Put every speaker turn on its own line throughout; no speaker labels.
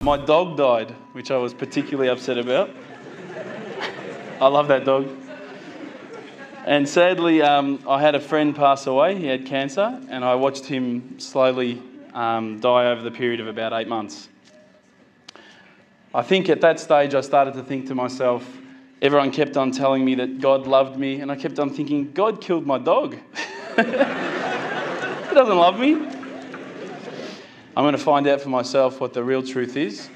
My dog died, which I was particularly upset about. I love that dog. And sadly, I had a friend pass away. He had cancer, and I watched him slowly die over the period of about 8 months. I think at that stage I started to think to myself, everyone kept on telling me that God loved me, and I kept on thinking, God killed my dog. He doesn't love me. I'm going to find out for myself what the real truth is.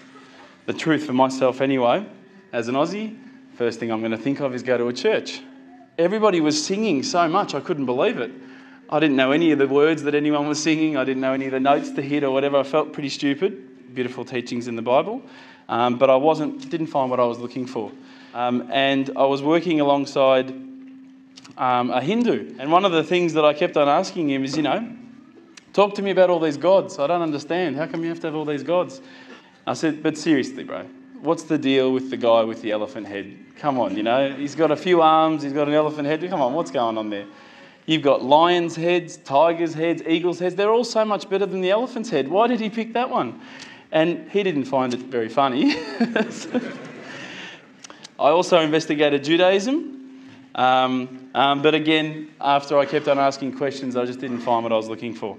The truth for myself anyway. As an Aussie, first thing I'm going to think of is go to a church. Everybody was singing so much, I couldn't believe it. I didn't know any of the words that anyone was singing. I didn't know any of the notes to hit or whatever. I felt pretty stupid. Beautiful teachings in the Bible. But I didn't find what I was looking for. And I was working alongside a Hindu. And one of the things that I kept on asking him is, talk to me about all these gods. I don't understand. How come you have to have all these gods? I said, but seriously, bro, what's the deal with the guy with the elephant head? Come on, he's got a few arms, he's got an elephant head. Come on, what's going on there? You've got lions' heads, tigers' heads, eagles' heads. They're all so much better than the elephant's head. Why did he pick that one? And he didn't find it very funny. I also investigated Judaism. But again, after I kept on asking questions, I just didn't find what I was looking for.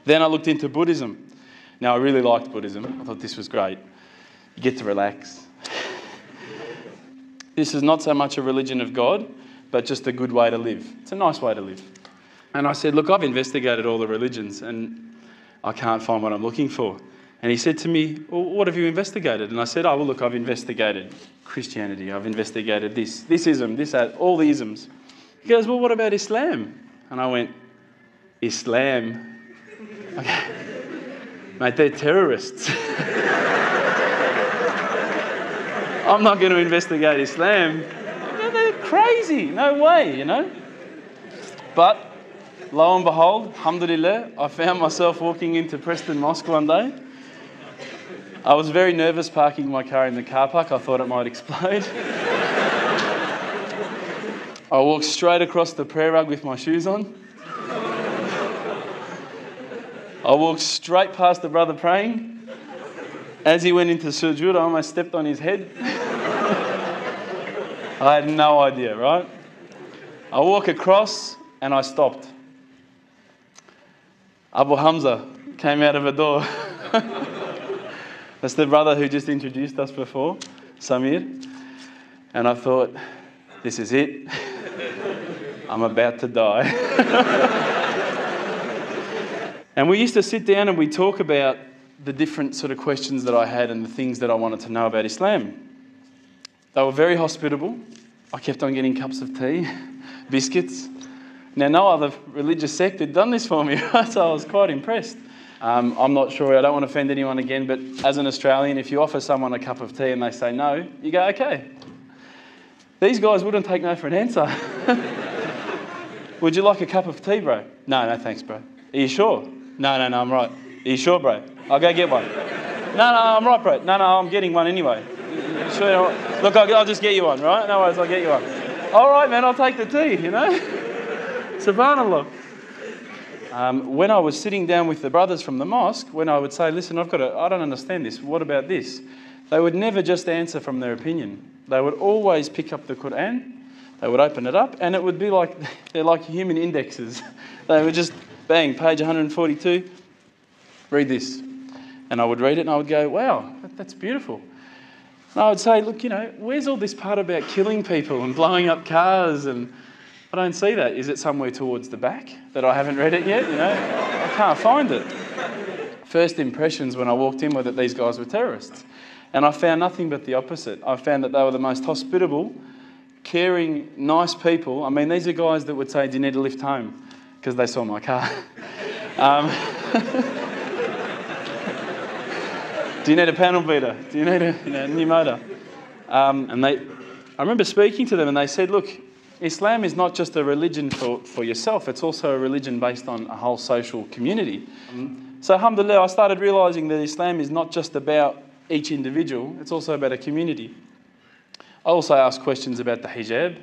Then I looked into Buddhism. Now, I really liked Buddhism. I thought this was great. You get to relax. This is not so much a religion of God, but just a good way to live. It's a nice way to live. And I said, look, I've investigated all the religions and I can't find what I'm looking for. And he said to me, well, what have you investigated? And I said, oh, well, look, I've investigated Christianity. I've investigated this ism, that, all the isms. He goes, well, what about Islam? And I went, Islam? Okay. Mate, they're terrorists. I'm not going to investigate Islam. They're crazy. No way, But lo and behold, alhamdulillah, I found myself walking into Preston Mosque one day. I was very nervous parking my car in the car park. I thought it might explode. I walked straight across the prayer rug with my shoes on. I walked straight past the brother praying. As he went into sujood, I almost stepped on his head. I had no idea, right? I walk across and I stopped. Abu Hamza came out of a door. That's the brother who just introduced us before, Samir. And I thought, this is it. I'm about to die. And we used to sit down and we talk about the different sort of questions that I had and the things that I wanted to know about Islam. They were very hospitable. I kept on getting cups of tea, biscuits. Now, no other religious sect had done this for me, right? So I was quite impressed. I'm not sure, I don't want to offend anyone again, but as an Australian, if you offer someone a cup of tea and they say no, you go, okay. These guys wouldn't take no for an answer. Would you like a cup of tea, bro? No, thanks, bro. Are you sure? No, I'm right. Are you sure, bro? I'll go get one. No, I'm right, bro. No, I'm getting one anyway. Sure. Look, I'll just get you one, right? No worries, I'll get you one. All right, man, I'll take the tea, Subhanallah. When I was sitting down with the brothers from the mosque, when I would say, listen, I don't understand this. What about this? They would never just answer from their opinion. They would always pick up the Quran. They would open it up, and it would be like, they're like human indexes. They would just, bang, page 142, read this. And I would read it and I would go, wow, that's beautiful. And I would say, look, where's all this part about killing people and blowing up cars? And I don't see that. Is it somewhere towards the back that I haven't read it yet? I can't find it. First impressions when I walked in were that these guys were terrorists. And I found nothing but the opposite. I found that they were the most hospitable, caring, nice people. I mean, these are guys that would say, do you need a lift home? Because they saw my car. Do you need a panel beater? Do you need a new motor? And I remember speaking to them and they said, look, Islam is not just a religion for yourself, it's also a religion based on a whole social community. So alhamdulillah, I started realising that Islam is not just about each individual, it's also about a community. I also asked questions about the hijab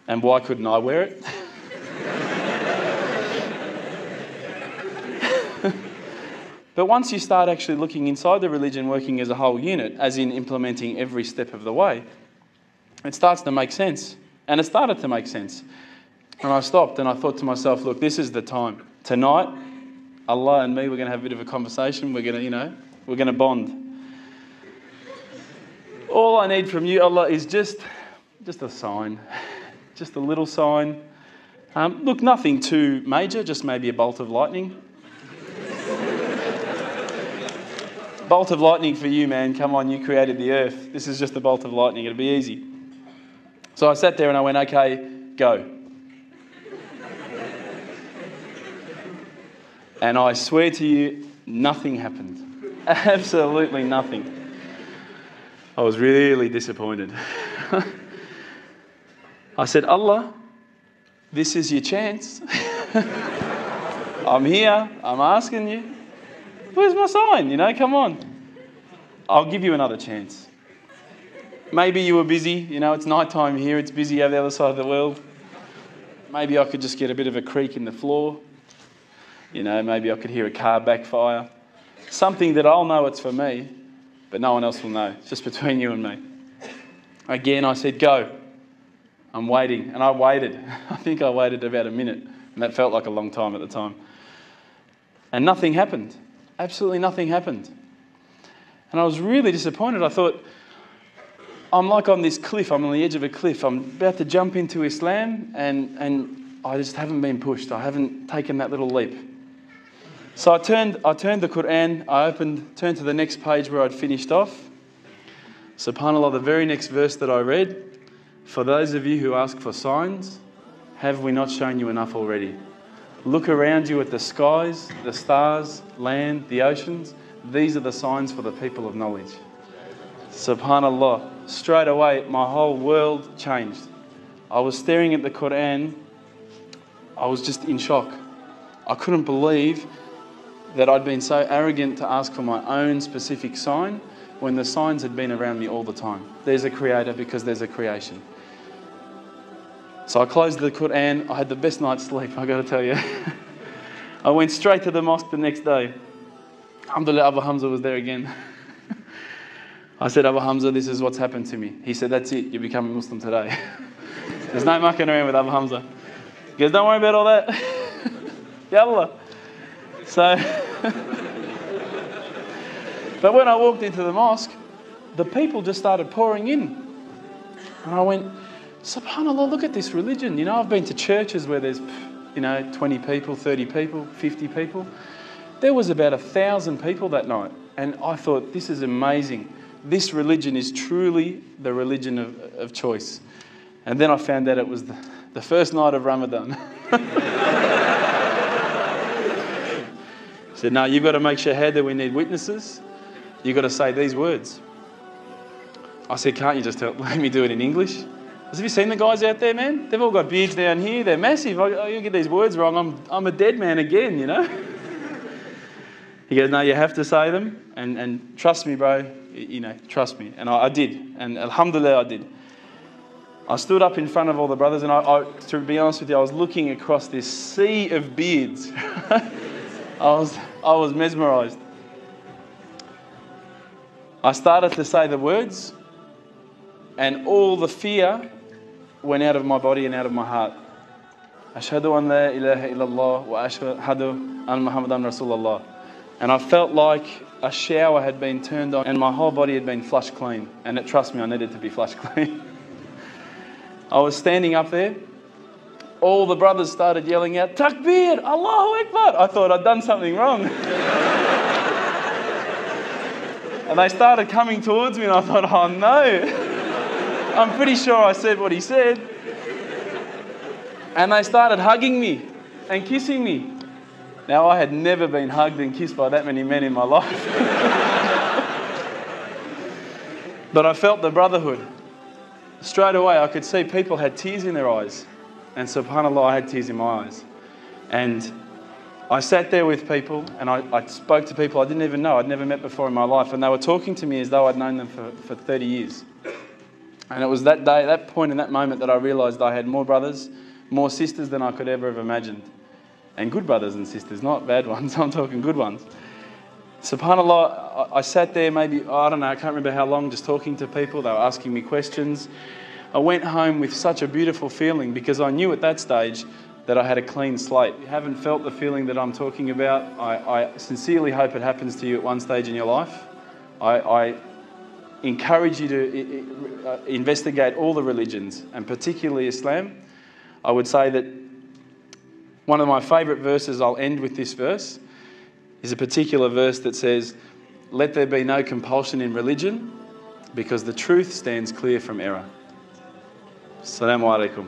and why couldn't I wear it? But once you start actually looking inside the religion, working as a whole unit, as in implementing every step of the way, it starts to make sense. And it started to make sense. And I stopped and I thought to myself, look, this is the time. Tonight, Allah and me, we're going to have a bit of a conversation. We're going to, we're going to bond. All I need from you, Allah, is just a sign. Just a little sign. Look, nothing too major, just maybe a bolt of lightning. Bolt of lightning for you, man. Come on, you created the earth. This is just a bolt of lightning. It'll be easy. So I sat there and I went, okay, go. And I swear to you, nothing happened. Absolutely nothing. I was really disappointed. I said, Allah, this is your chance. I'm here. I'm asking you. Where's my sign? Come on. I'll give you another chance. Maybe you were busy. It's night time here. It's busy over the other side of the world. Maybe I could just get a bit of a creak in the floor. Maybe I could hear a car backfire. Something that I'll know it's for me, but no one else will know. It's just between you and me. Again, I said, go. I'm waiting. And I waited. I think I waited about a minute. And that felt like a long time at the time. And nothing happened. Absolutely nothing happened. And I was really disappointed. I thought, I'm like on this cliff. I'm on the edge of a cliff. I'm about to jump into Islam and I just haven't been pushed. I haven't taken that little leap. So I turned the Quran. I turned to the next page where I'd finished off. SubhanAllah, the very next verse that I read, for those of you who ask for signs, have we not shown you enough already? Look around you at the skies, the stars, land, the oceans. These are the signs for the people of knowledge. SubhanAllah. Straight away, my whole world changed. I was staring at the Quran. I was just in shock. I couldn't believe that I'd been so arrogant to ask for my own specific sign when the signs had been around me all the time. There's a creator because there's a creation. So I closed the Quran. I had the best night's sleep, I got to tell you. I went straight to the mosque the next day. Alhamdulillah, Abu Hamza was there again. I said, Abu Hamza, this is what's happened to me. He said, that's it, you become a Muslim today. There's no mucking around with Abu Hamza. He goes, don't worry about all that. Yallah. So, but when I walked into the mosque, the people just started pouring in. And I went, SubhanAllah, look at this religion. I've been to churches where there's, 20 people, 30 people, 50 people. There was about 1,000 people that night. And I thought, this is amazing. This religion is truly the religion of choice. And then I found out it was the first night of Ramadan. He said, no, you've got to make shahada. We need witnesses. You've got to say these words. I said, can't you just let me do it in English? Have you seen the guys out there, man? They've all got beards down here. They're massive. You get these words wrong, I'm a dead man again, He goes, no, you have to say them. And trust me, bro. Trust me. And I did. And alhamdulillah, I did. I stood up in front of all the brothers and I, to be honest with you, I was looking across this sea of beards. I was mesmerised. I started to say the words and all the fear went out of my body and out of my heart. Ashhadu an la ilaha illallah wa ashhadu an Muhammadan Rasulullah. And I felt like a shower had been turned on and my whole body had been flushed clean. And trust me, I needed to be flushed clean. I was standing up there. All the brothers started yelling out, Takbir, Allahu Akbar. I thought I'd done something wrong. And they started coming towards me and I thought, oh no. I'm pretty sure I said what he said. And they started hugging me and kissing me. Now, I had never been hugged and kissed by that many men in my life. But I felt the brotherhood. Straight away, I could see people had tears in their eyes. And subhanAllah, I had tears in my eyes. And I sat there with people and I spoke to people I didn't even know, I'd never met before in my life. And they were talking to me as though I'd known them for 30 years. And it was that day, that point in that moment that I realised I had more brothers, more sisters than I could ever have imagined. And good brothers and sisters, not bad ones, I'm talking good ones. SubhanAllah, I sat there maybe, I don't know, I can't remember how long, just talking to people. They were asking me questions. I went home with such a beautiful feeling because I knew at that stage that I had a clean slate. If you haven't felt the feeling that I'm talking about, I sincerely hope it happens to you at one stage in your life. I encourage you to investigate all the religions, and particularly Islam. I would say that one of my favourite verses, I'll end with this verse, is a particular verse that says, "Let there be no compulsion in religion, because the truth stands clear from error." Assalamu alaikum.